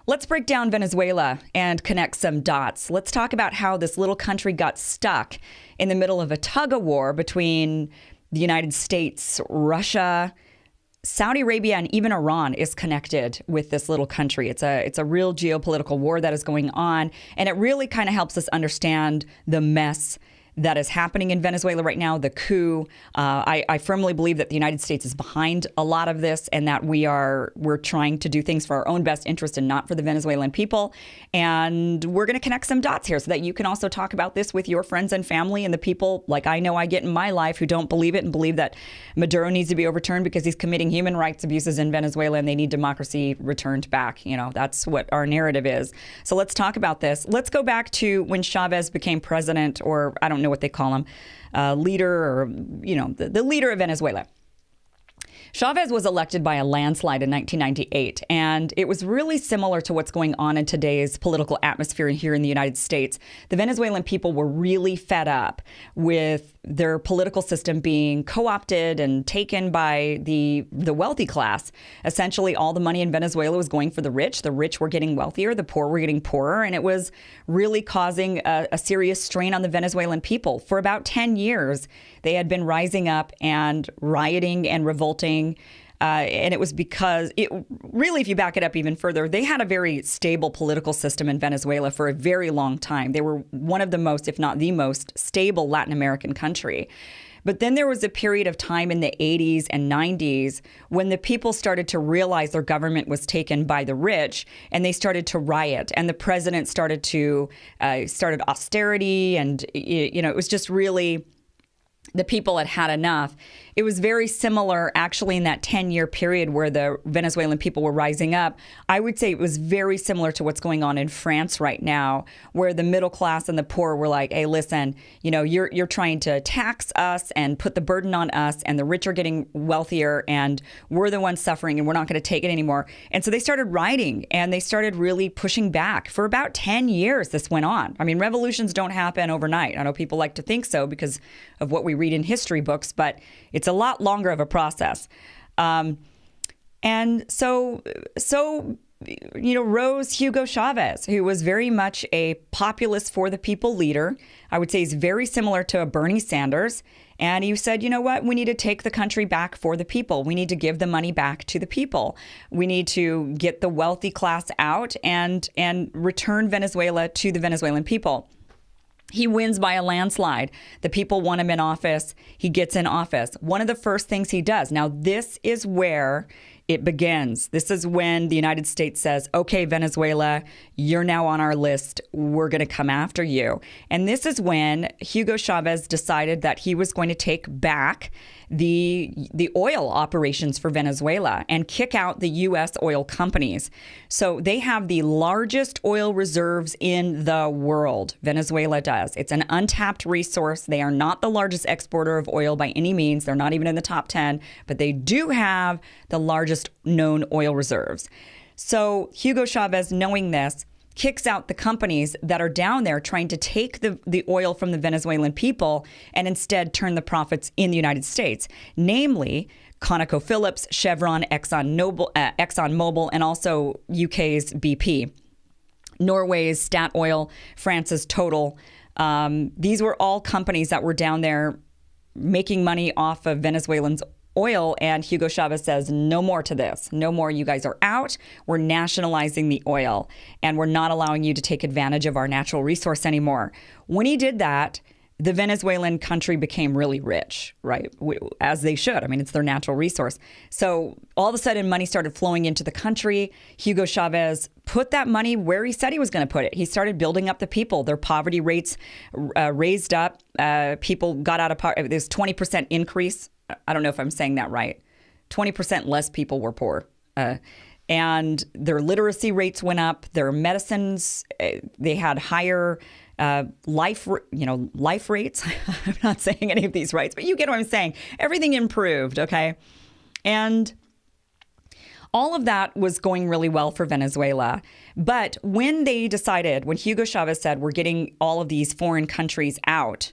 Let's break down Venezuela and connect some dots. Let's talk about how this little country got stuck in the middle of a tug of war between the United States, Russia, Saudi Arabia, and even Iran is connected with this little country. It's a real geopolitical war that is going on, and it really kind of helps us understand the mess that is happening in Venezuela right now, the coup. I firmly believe that the United States is behind a lot of this, and that we're trying to do things for our own best interest and not for the Venezuelan people. And we're going to connect some dots here so that you can also talk about this with your friends and family and the people like I know I get in my life who don't believe it and believe that Maduro needs to be overturned because he's committing human rights abuses in Venezuela and they need democracy returned back. You know, that's what our narrative is. So let's talk about this. Let's go back to when Chavez became president, or I don't know what they call him, leader, or, you know, the leader of Venezuela. Chavez was elected by a landslide in 1998, and it was really similar to what's going on in today's political atmosphere here in the United States. The Venezuelan people were really fed up with their political system being co-opted and taken by the wealthy class. Essentially, all the money in Venezuela was going for the rich. The rich were getting wealthier, the poor were getting poorer, and it was really causing a serious strain on the Venezuelan people. For about 10 years, they had been rising up and rioting and revolting. And it was because really, if you back it up even further, they had a very stable political system in Venezuela for a very long time. They were one of the most, if not the most, stable Latin American country. But then there was a period of time in the 80s and 90s when the people started to realize their government was taken by the rich, and they started to riot. And the president started austerity, and it was just really, the people had enough. It was very similar, actually, in that 10-year period where the Venezuelan people were rising up. I would say it was very similar to what's going on in France right now, where the middle class and the poor were like, hey, listen, you're trying to tax us and put the burden on us, and the rich are getting wealthier, and we're the ones suffering, and we're not going to take it anymore. And so they started rioting, and they started really pushing back. For about 10 years, this went on. I mean, revolutions don't happen overnight. I know people like to think so because of what we read in history books, but it's a lot longer of a process. And so rose Hugo Chavez, who was very much a populist for the people leader. I would say he's very similar to a Bernie Sanders. And he said, you know what, we need to take the country back for the people. We need to give the money back to the people. We need to get the wealthy class out and return Venezuela to the Venezuelan people. He wins by a landslide. The people want him in office. He gets in office. One of the first things he does. Now, this is where it begins. This is when the United States says, okay, Venezuela, you're now on our list. We're going to come after you. And this is when Hugo Chavez decided that he was going to take back the oil operations for Venezuela and kick out the U.S. oil companies. So they have the largest oil reserves in the world. Venezuela does. It's an untapped resource. They are not the largest exporter of oil by any means. They're not even in the top 10, but they do have the largest known oil reserves. So Hugo Chavez, knowing this, kicks out the companies that are down there trying to take the oil from the Venezuelan people and instead turn the profits in the United States, namely ConocoPhillips, Chevron, ExxonMobil, and also UK's BP, Norway's Statoil, France's Total. These were all companies that were down there making money off of Venezuelans' oil, and Hugo Chavez says, no more to this. No more. You guys are out. We're nationalizing the oil, and we're not allowing you to take advantage of our natural resource anymore. When he did that, the Venezuelan country became really rich, right? As they should. I mean, it's their natural resource. So all of a sudden, money started flowing into the country. Hugo Chavez put that money where he said he was going to put it. He started building up the people. Their poverty rates raised up. People got out of poverty. There's 20% increase. I don't know if I'm saying that right. 20% less people were poor. And their literacy rates went up. Their medicines, they had higher life rates. I'm not saying any of these rights, but you get what I'm saying. Everything improved, okay? And all of that was going really well for Venezuela. But when when Hugo Chavez said, we're getting all of these foreign countries out,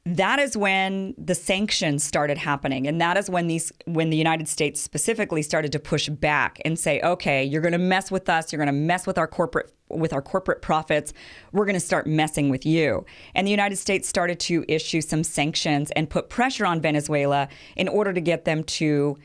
that is when the sanctions started happening. And that is when the United States specifically started to push back and say, okay, you're going to mess with us. You're going to mess with our corporate profits. We're going to start messing with you. And the United States started to issue some sanctions and put pressure on Venezuela in order to get them to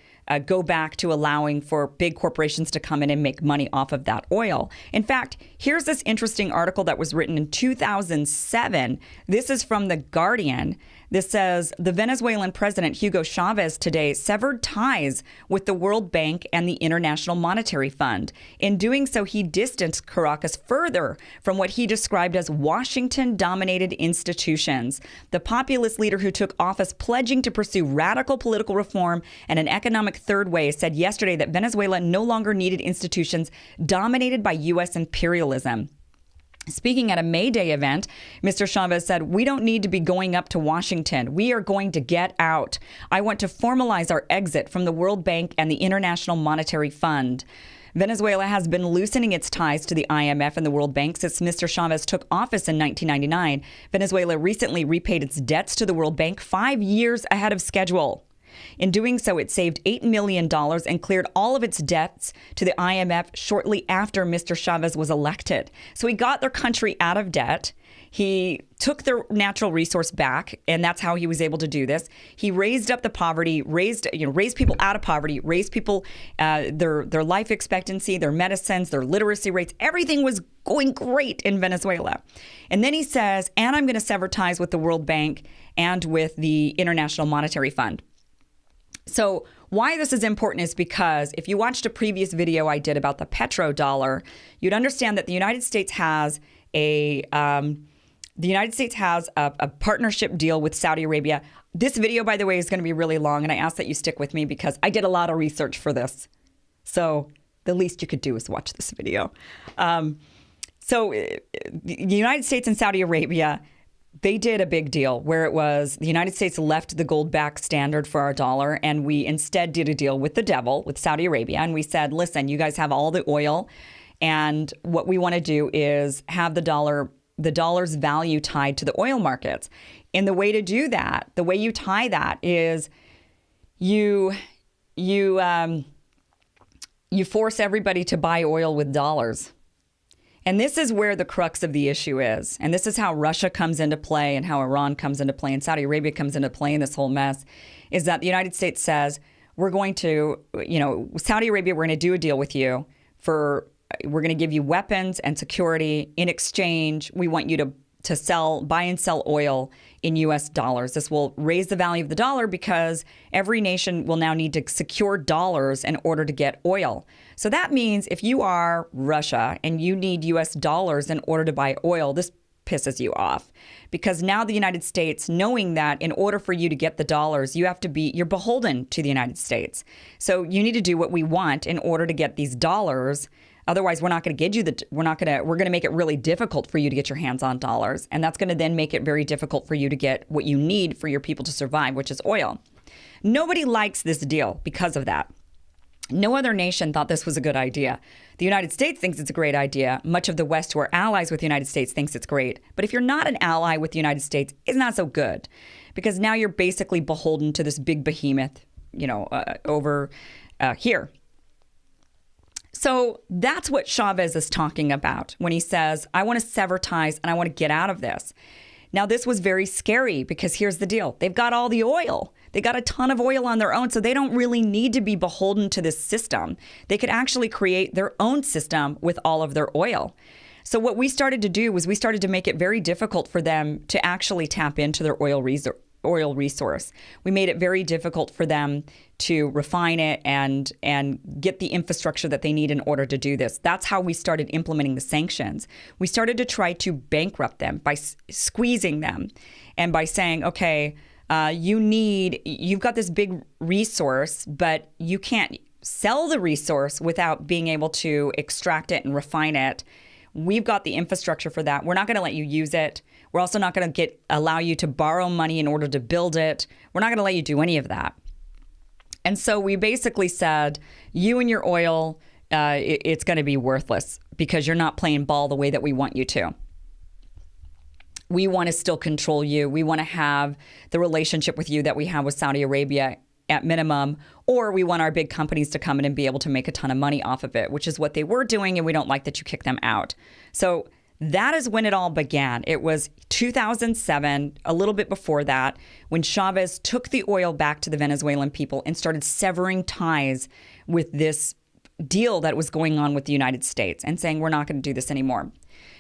go back to allowing for big corporations to come in and make money off of that oil. In fact, here's this interesting article that was written in 2007. This is from The Guardian. This says, the Venezuelan president, Hugo Chavez, today severed ties with the World Bank and the International Monetary Fund. In doing so, he distanced Caracas further from what he described as Washington-dominated institutions. The populist leader who took office pledging to pursue radical political reform and an economic third way said yesterday that Venezuela no longer needed institutions dominated by U.S. imperialism. Speaking at a May Day event, Mr. Chavez said, "We don't need to be going up to Washington. We are going to get out. I want to formalize our exit from the World Bank and the International Monetary Fund." Venezuela has been loosening its ties to the IMF and the World Bank since Mr. Chavez took office in 1999. Venezuela recently repaid its debts to the World Bank 5 years ahead of schedule. In doing so, it saved $8 million and cleared all of its debts to the IMF shortly after Mr. Chavez was elected. So he got their country out of debt. He took their natural resource back, and that's how he was able to do this. He raised up the poverty, raised people out of poverty, raised people, their life expectancy, their medicines, their literacy rates. Everything was going great in Venezuela. And then he says, and I'm going to sever ties with the World Bank and with the International Monetary Fund. So why this is important is because if you watched a previous video I did about the petrodollar, you'd understand that the United States has a partnership deal with Saudi Arabia. This video, by the way, is going to be really long, and I ask that you stick with me because I did a lot of research for this. So the least you could do is watch this video. So the United States and Saudi Arabia, they did a big deal where it was the United States left the gold-backed standard for our dollar, and we instead did a deal with the devil, with Saudi Arabia. And we said, listen, you guys have all the oil, and what we want to do is have the dollar's value tied to the oil markets. And the way to do that, the way you tie that is you force everybody to buy oil with dollars. And this is where the crux of the issue is. And this is how Russia comes into play and how Iran comes into play and Saudi Arabia comes into play in this whole mess, is that the United States says, we're going to, Saudi Arabia, we're going to do a deal with you we're going to give you weapons and security. In exchange, we want you to buy and sell oil in U.S. dollars. This will raise the value of the dollar because every nation will now need to secure dollars in order to get oil. So that means if you are Russia and you need U.S. dollars in order to buy oil, this pisses you off because now the United States, knowing that in order for you to get the dollars, you're beholden to the United States. So you need to do what we want in order to get these dollars. Otherwise, we're not going to get you we're going to make it really difficult for you to get your hands on dollars. And that's going to then make it very difficult for you to get what you need for your people to survive, which is oil. Nobody likes this deal because of that. No other nation thought this was a good idea. The United States thinks it's a great idea. Much of the West who are allies with the United States thinks it's great. But if you're not an ally with the United States, it's not so good because now you're basically beholden to this big behemoth, over here. So that's what Chavez is talking about when he says, I want to sever ties and I want to get out of this. Now, this was very scary because here's the deal. They've got all the oil. They got a ton of oil on their own, so they don't really need to be beholden to this system. They could actually create their own system with all of their oil. So what we started to do was we started to make it very difficult for them to actually tap into their oil resource. We made it very difficult for them to refine it and get the infrastructure that they need in order to do this. That's how we started implementing the sanctions. We started to try to bankrupt them by squeezing them and by saying, okay, you've got this big resource, but you can't sell the resource without being able to extract it and refine it. We've got the infrastructure for that. We're not going to let you use it. We're also not going to allow you to borrow money in order to build it. We're not going to let you do any of that. And so we basically said, you and your oil, it's going to be worthless because you're not playing ball the way that we want you to. we want to still control you. We want to have the relationship with you that we have with Saudi Arabia at minimum, or we want our big companies to come in and be able to make a ton of money off of it, which is what they were doing, and we don't like that you kick them out. So that is when it all began. It was 2007, a little bit before that, when Chavez took the oil back to the Venezuelan people and started severing ties with this deal that was going on with the United States and saying, we're not going to do this anymore.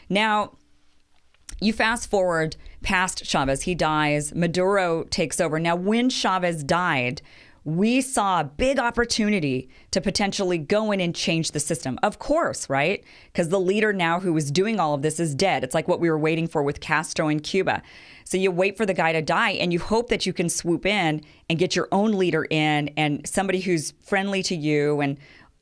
Now, you fast forward past Chavez, he dies, Maduro takes over. Now, when Chavez died, we saw a big opportunity to potentially go in and change the system. Of course, right? Because the leader now who was doing all of this is dead. It's like what we were waiting for with Castro in Cuba. So you wait for the guy to die and you hope that you can swoop in and get your own leader in and somebody who's friendly to you.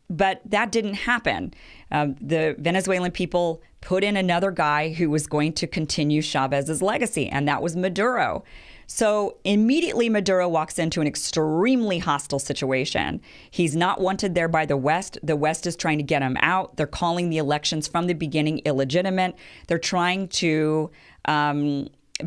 But that didn't happen. The Venezuelan people put in another guy who was going to continue Chavez's legacy, and that was Maduro. So immediately Maduro walks into an extremely hostile situation. He's not wanted there by the West. The West is trying to get him out. They're calling the elections from the beginning illegitimate. They're trying to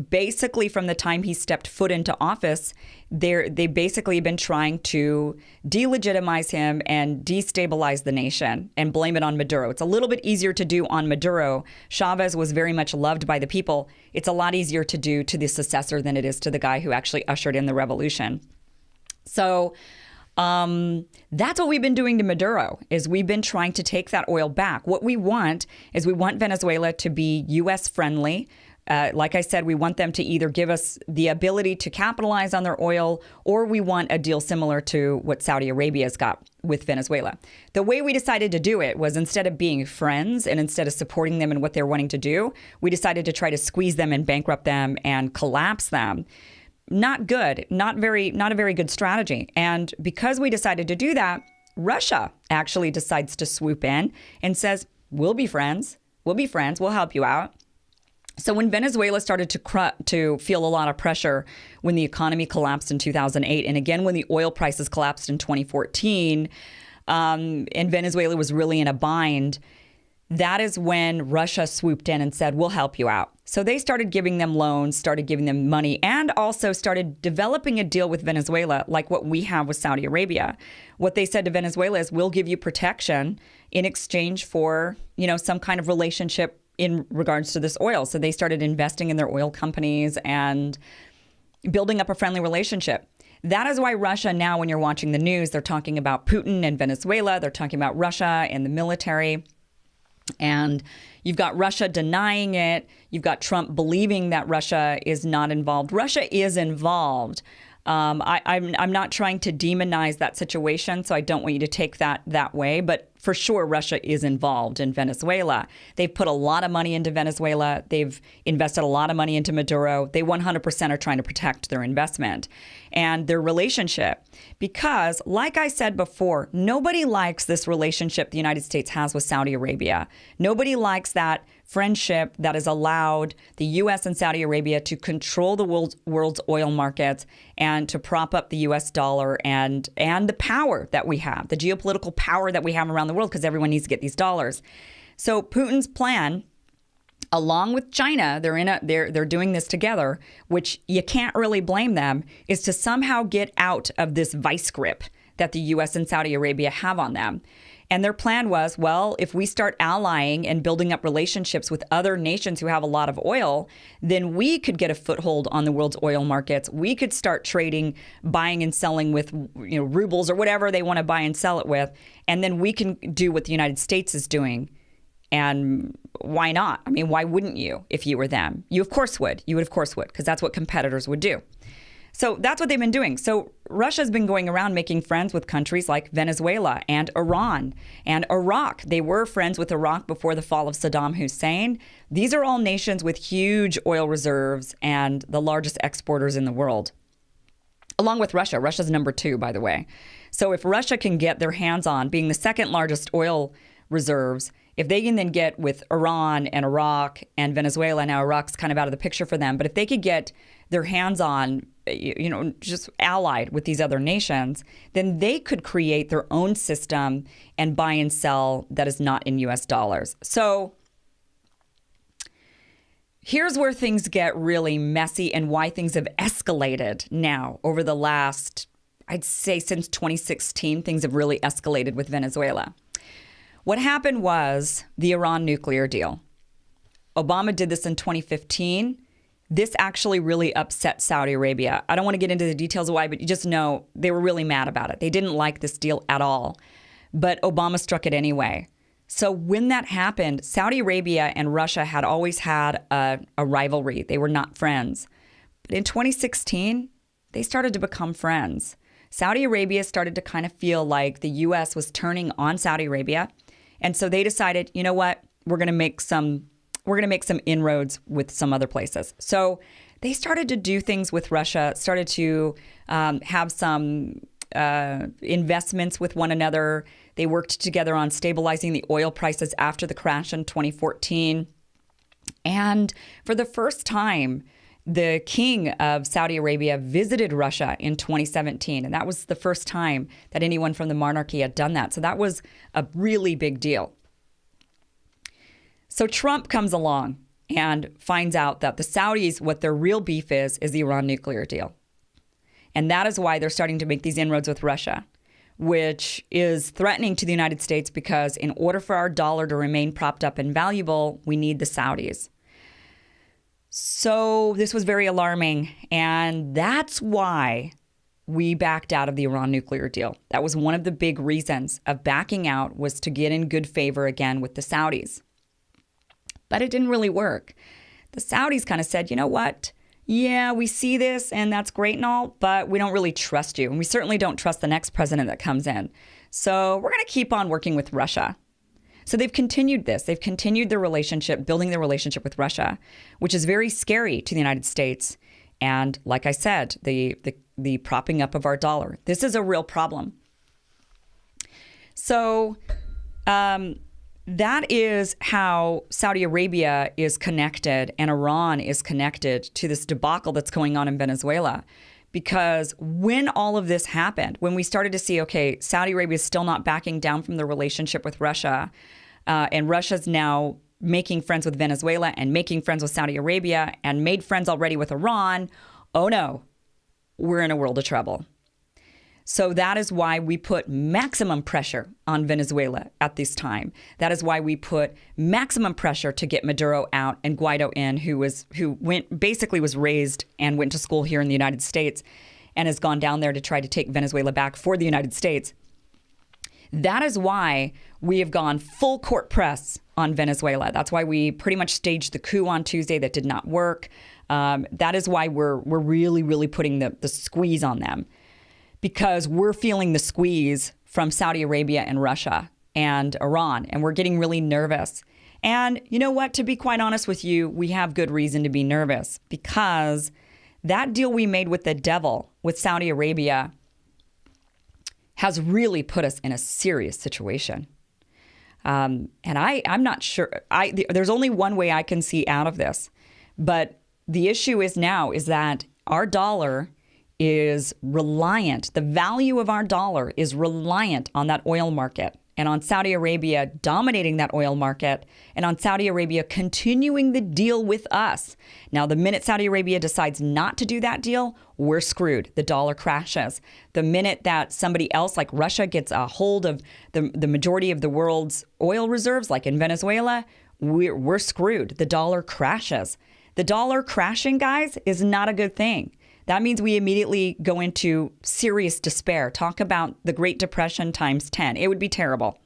basically, from the time he stepped foot into office, they basically have been trying to delegitimize him and destabilize the nation and blame it on Maduro. It's a little bit easier to do on Maduro. Chavez was very much loved by the people. It's a lot easier to do to the successor than it is to the guy who actually ushered in the revolution. So that's what we've been doing to Maduro, is we've been trying to take that oil back. What we want is we want Venezuela to be U.S. friendly. Like I said, we want them to either give us the ability to capitalize on their oil, or we want a deal similar to what Saudi Arabia's got with Venezuela. The way we decided to do it was, instead of being friends and instead of supporting them in what they're wanting to do, we decided to try to squeeze them and bankrupt them and collapse them. Not good, not a very good strategy. And because we decided to do that, Russia actually decides to swoop in and says, we'll be friends, we'll help you out. So when Venezuela started to feel a lot of pressure when the economy collapsed in 2008, and again when the oil prices collapsed in 2014, and Venezuela was really in a bind, that is when Russia swooped in and said, we'll help you out. So they started giving them loans, started giving them money, and also started developing a deal with Venezuela like what we have with Saudi Arabia. What they said to Venezuela is, we'll give you protection in exchange for, some kind of relationship in regards to this oil. So they started investing in their oil companies and building up a friendly relationship. That is why Russia now, when you're watching the news, they're talking about Putin and Venezuela. They're talking about Russia and the military. And you've got Russia denying it. You've got Trump believing that Russia is not involved. Russia is involved. I'm not trying to demonize that situation, so I don't want you to take that way. But for sure, Russia is involved in Venezuela. They've put a lot of money into Venezuela. They've invested a lot of money into Maduro. They 100% are trying to protect their investment and their relationship. Because, like I said before, nobody likes this relationship the United States has with Saudi Arabia. Nobody likes that friendship that has allowed the U.S. and Saudi Arabia to control the world's oil markets and to prop up the U.S. dollar and the power that we have, the geopolitical power that we have around the world, because everyone needs to get these dollars. So Putin's plan, along with China, they're doing this together, which you can't really blame them, is to somehow get out of this vice grip that the U.S. and Saudi Arabia have on them. And their plan was, well, if we start allying and building up relationships with other nations who have a lot of oil, then we could get a foothold on the world's oil markets. We could start trading, buying and selling with rubles or whatever they want to buy and sell it with. And then we can do what the United States is doing. And why not? I mean, why wouldn't you if you were them? You of course would. You would of course would, because that's what competitors would do. So that's what they've been doing. So Russia's been going around making friends with countries like Venezuela and Iran and Iraq. They were friends with Iraq before the fall of Saddam Hussein. These are all nations with huge oil reserves and the largest exporters in the world, along with Russia. Russia's number 2, by the way. So if Russia can get their hands on being the second largest oil reserves, if they can then get with Iran and Iraq and Venezuela, now Iraq's kind of out of the picture for them, but if they could get their hands on, just allied with these other nations, then they could create their own system and buy and sell that is not in US dollars. So here's where things get really messy and why things have escalated now over the last, I'd say since 2016, things have really escalated with Venezuela. What happened was the Iran nuclear deal. Obama did this in 2015. This actually really upset Saudi Arabia. I don't want to get into the details of why, but you just know they were really mad about it. They didn't like this deal at all, but Obama struck it anyway. So when that happened, Saudi Arabia and Russia had always had a rivalry. They were not friends. But in 2016, they started to become friends. Saudi Arabia started to kind of feel like the U.S. was turning on Saudi Arabia. And so they decided, you know what, we're going to make some inroads with some other places. So they started to do things with Russia, started to have some investments with one another. They worked together on stabilizing the oil prices after the crash in 2014. And for the first time, the king of Saudi Arabia visited Russia in 2017. And that was the first time that anyone from the monarchy had done that. So that was a really big deal. So Trump comes along and finds out that the Saudis, what their real beef is the Iran nuclear deal. And that is why they're starting to make these inroads with Russia, which is threatening to the United States because in order for our dollar to remain propped up and valuable, we need the Saudis. So this was very alarming. And that's why we backed out of the Iran nuclear deal. That was one of the big reasons of backing out, was to get in good favor again with the Saudis. But it didn't really work. The Saudis kind of said, you know what? Yeah, we see this and that's great and all, but we don't really trust you. And we certainly don't trust the next president that comes in. So we're going to keep on working with Russia. So they've continued this. They've continued their relationship, building their relationship with Russia, which is very scary to the United States. And like I said, the propping up of our dollar. This is a real problem. So that is how Saudi Arabia is connected and Iran is connected to this debacle that's going on in Venezuela. Because when all of this happened, when we started to see, okay, Saudi Arabia is still not backing down from the relationship with Russia, and Russia's now making friends with Venezuela and making friends with Saudi Arabia and made friends already with Iran, oh no, we're in a world of trouble. So that is why we put maximum pressure on Venezuela at this time. That is why we put maximum pressure to get Maduro out and Guaido in, who basically was raised and went to school here in the United States and has gone down there to try to take Venezuela back for the United States. That is why we have gone full court press on Venezuela. That's why we pretty much staged the coup on Tuesday that did not work. That is why we're really, really putting the squeeze on them. Because we're feeling the squeeze from Saudi Arabia and Russia and Iran, and we're getting really nervous. And you know what? To be quite honest with you, we have good reason to be nervous, because that deal we made with the devil, with Saudi Arabia, has really put us in a serious situation. And I'm not sure. There's only one way I can see out of this. But the issue is that our dollar is reliant. The value of our dollar is reliant on that oil market and on Saudi Arabia dominating that oil market and on Saudi Arabia continuing the deal with us. Now, the minute Saudi Arabia decides not to do that deal, we're screwed. The dollar crashes. The minute that somebody else like Russia gets a hold of the majority of the world's oil reserves, like in Venezuela, we're screwed. The dollar crashes. The dollar crashing, guys, is not a good thing. That means we immediately go into serious despair. Talk about the Great Depression times 10. It would be terrible.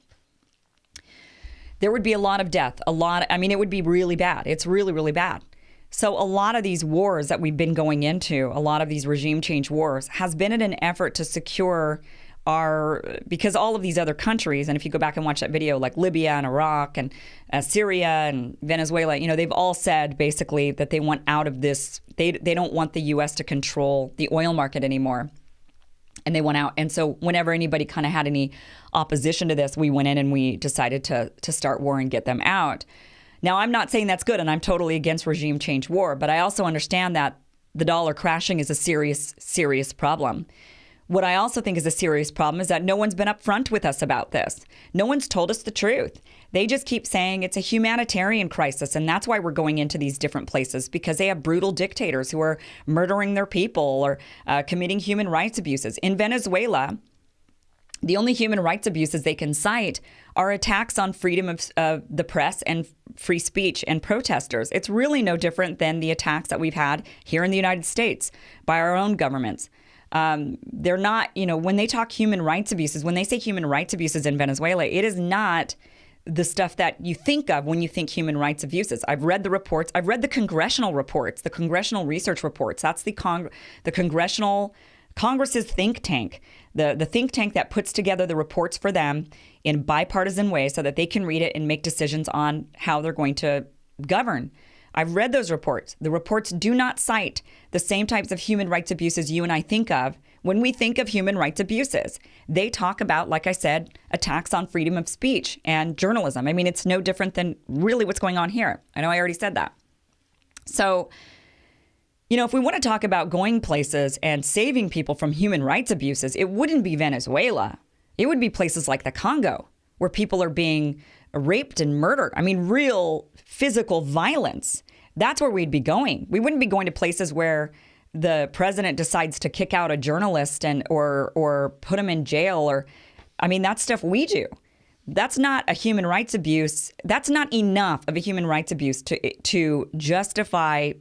There would be a lot of death. It would be really bad. It's really, really bad. So a lot of these wars that we've been going into, a lot of these regime change wars, has been in an effort to secure because all of these other countries, and if you go back and watch that video, like Libya and Iraq and Syria and Venezuela, they've all said basically that they want out of this. They don't want the U.S. to control the oil market anymore. And they want out. And so whenever anybody kind of had any opposition to this, we went in and we decided to start war and get them out. Now, I'm not saying that's good, and I'm totally against regime change war, but I also understand that the dollar crashing is a serious, serious problem. What I also think is a serious problem is that no one's been upfront with us about this. No one's told us the truth. They just keep saying it's a humanitarian crisis, and that's why we're going into these different places, because they have brutal dictators who are murdering their people or committing human rights abuses. In Venezuela, the only human rights abuses they can cite are attacks on freedom of the press and free speech and protesters. It's really no different than the attacks that we've had here in the United States by our own governments. They're not, when they talk human rights abuses, when they say human rights abuses in Venezuela, it is not the stuff that you think of when you think human rights abuses. I've read the reports. I've read the congressional reports, the congressional research reports. That's the Congress's think tank, the think tank that puts together the reports for them in bipartisan ways so that they can read it and make decisions on how they're going to govern. I've read those reports. The reports do not cite the same types of human rights abuses you and I think of when we think of human rights abuses. They talk about, like I said, attacks on freedom of speech and journalism. I mean, it's no different than really what's going on here. I know I already said that. So, if we want to talk about going places and saving people from human rights abuses, it wouldn't be Venezuela. It would be places like the Congo, where people are being raped and murdered. I mean, real physical violence. That's where we'd be going. We wouldn't be going to places where the president decides to kick out a journalist or put him in jail. That's stuff we do. That's not a human rights abuse. That's not enough of a human rights abuse to justify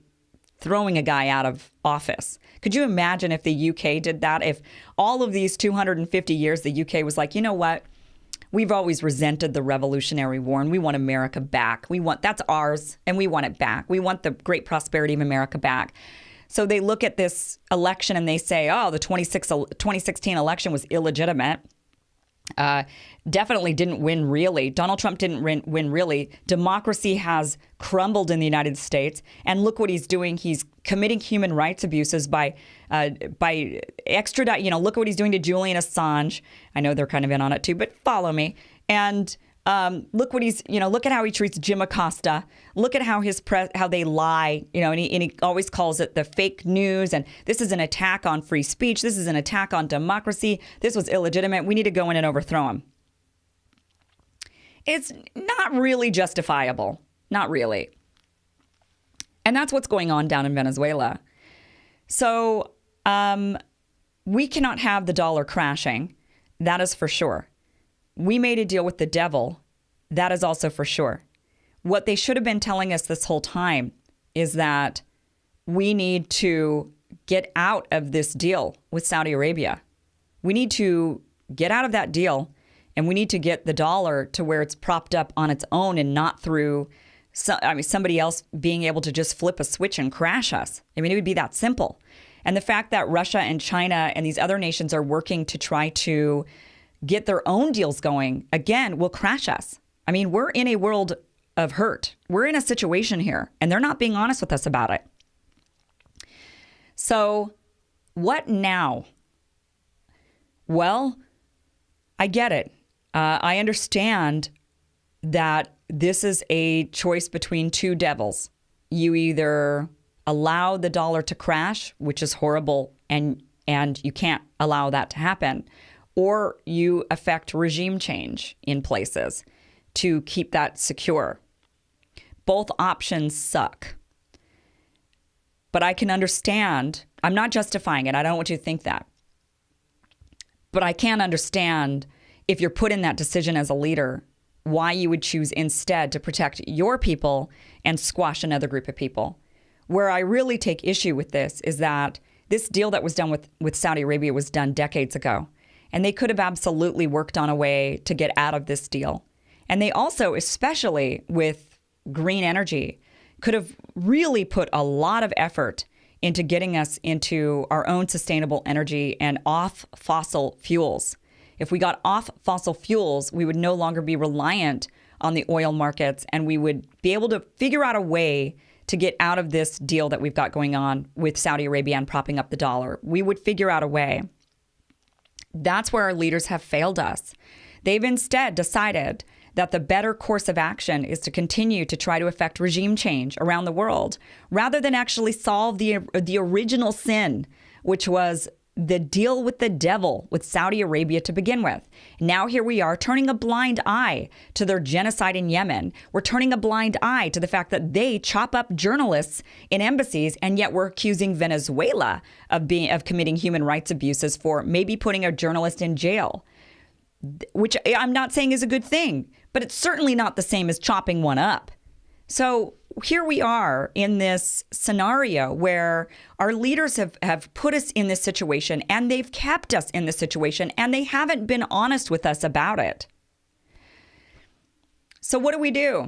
throwing a guy out of office. Could you imagine if the UK did that? If all of these 250 years the UK was like, you know what? We've always resented the Revolutionary War and we want America back. That's ours and we want it back. We want the great prosperity of America back. So they look at this election and they say, oh, the 2016 election was illegitimate. Definitely didn't win really. Donald Trump didn't win really. Democracy has crumbled in the United States. And look what he's doing. He's committing human rights abuses by extradite. Look what he's doing to Julian Assange. I know they're kind of in on it too, but follow me. And look what look at how he treats Jim Acosta. Look at how how they lie, and he always calls it the fake news. And this is an attack on free speech. This is an attack on democracy. This was illegitimate. We need to go in and overthrow him. It's not really justifiable. Not really. And that's what's going on down in Venezuela. So we cannot have the dollar crashing. That is for sure. We made a deal with the devil. That is also for sure. What they should have been telling us this whole time is that we need to get out of this deal with Saudi Arabia. We need to get out of that deal, and we need to get the dollar to where it's propped up on its own and not through somebody else being able to just flip a switch and crash us. It would be that simple. And the fact that Russia and China and these other nations are working to try to get their own deals going, again, will crash us. We're in a world of hurt. We're in a situation here, and they're not being honest with us about it. So what now? Well, I get it. I understand that this is a choice between two devils. You either allow the dollar to crash, which is horrible, and you can't allow that to happen, or you affect regime change in places to keep that secure. Both options suck. But I can understand. I'm not justifying it. I don't want you to think that. But I can understand, if you're put in that decision as a leader, why you would choose instead to protect your people and squash another group of people. Where I really take issue with this is that this deal that was done with Saudi Arabia was done decades ago. And they could have absolutely worked on a way to get out of this deal. And they also, especially with green energy, could have really put a lot of effort into getting us into our own sustainable energy and off fossil fuels. If we got off fossil fuels, we would no longer be reliant on the oil markets, and we would be able to figure out a way to get out of this deal that we've got going on with Saudi Arabia and propping up the dollar. We would figure out a way. That's where our leaders have failed us. They've instead decided that the better course of action is to continue to try to effect regime change around the world rather than actually solve the original sin, which was the deal with the devil with Saudi Arabia to begin with. Now here we are turning a blind eye to their genocide in Yemen. We're turning a blind eye to the fact that they chop up journalists in embassies, and yet we're accusing Venezuela of committing human rights abuses for maybe putting a journalist in jail, which I'm not saying is a good thing, but it's certainly not the same as chopping one up. So here we are in this scenario where our leaders have put us in this situation, and they've kept us in this situation, and they haven't been honest with us about it. So what do?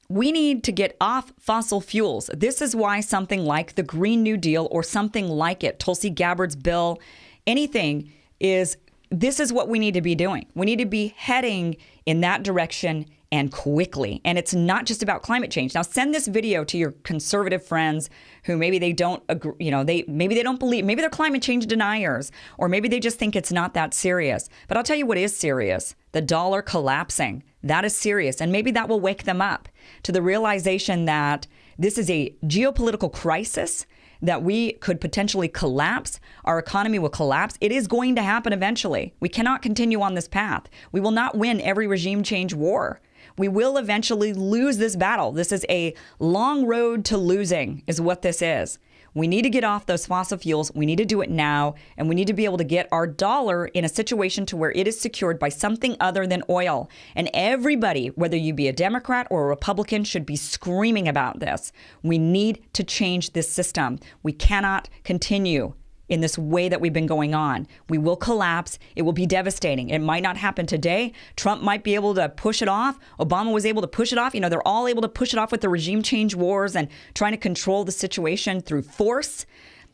We need to get off fossil fuels. This is why something like the Green New Deal or something like it, Tulsi Gabbard's bill, anything this is what we need to be doing. We need to be heading in that direction, and quickly. And it's not just about climate change. Now, send this video to your conservative friends who maybe they don't agree, maybe they don't believe, maybe they're climate change deniers, or maybe they just think it's not that serious. But I'll tell you what is serious: the dollar collapsing. That is serious. And maybe that will wake them up to the realization that this is a geopolitical crisis, that we could potentially collapse. Our economy will collapse. It is going to happen eventually. We cannot continue on this path. We will not win every regime change war. We will eventually lose this battle. This is a long road to losing, is what this is. We need to get off those fossil fuels. We need to do it now. And we need to be able to get our dollar in a situation to where it is secured by something other than oil. And everybody, whether you be a Democrat or a Republican, should be screaming about this. We need to change this system. We cannot continue in this way that we've been going on. We will collapse. It will be devastating. It might not happen today. Trump might be able to push it off. Obama was able to push it off. They're all able to push it off with the regime change wars and trying to control the situation through force.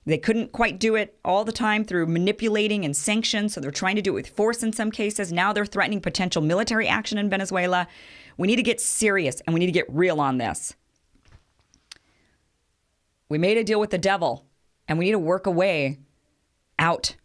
They couldn't quite do it all the time through manipulating and sanctions, so they're trying to do it with force in some cases. Now they're threatening potential military action in Venezuela. We need to get serious, and we need to get real on this. We made a deal with the devil, and we need to work a way out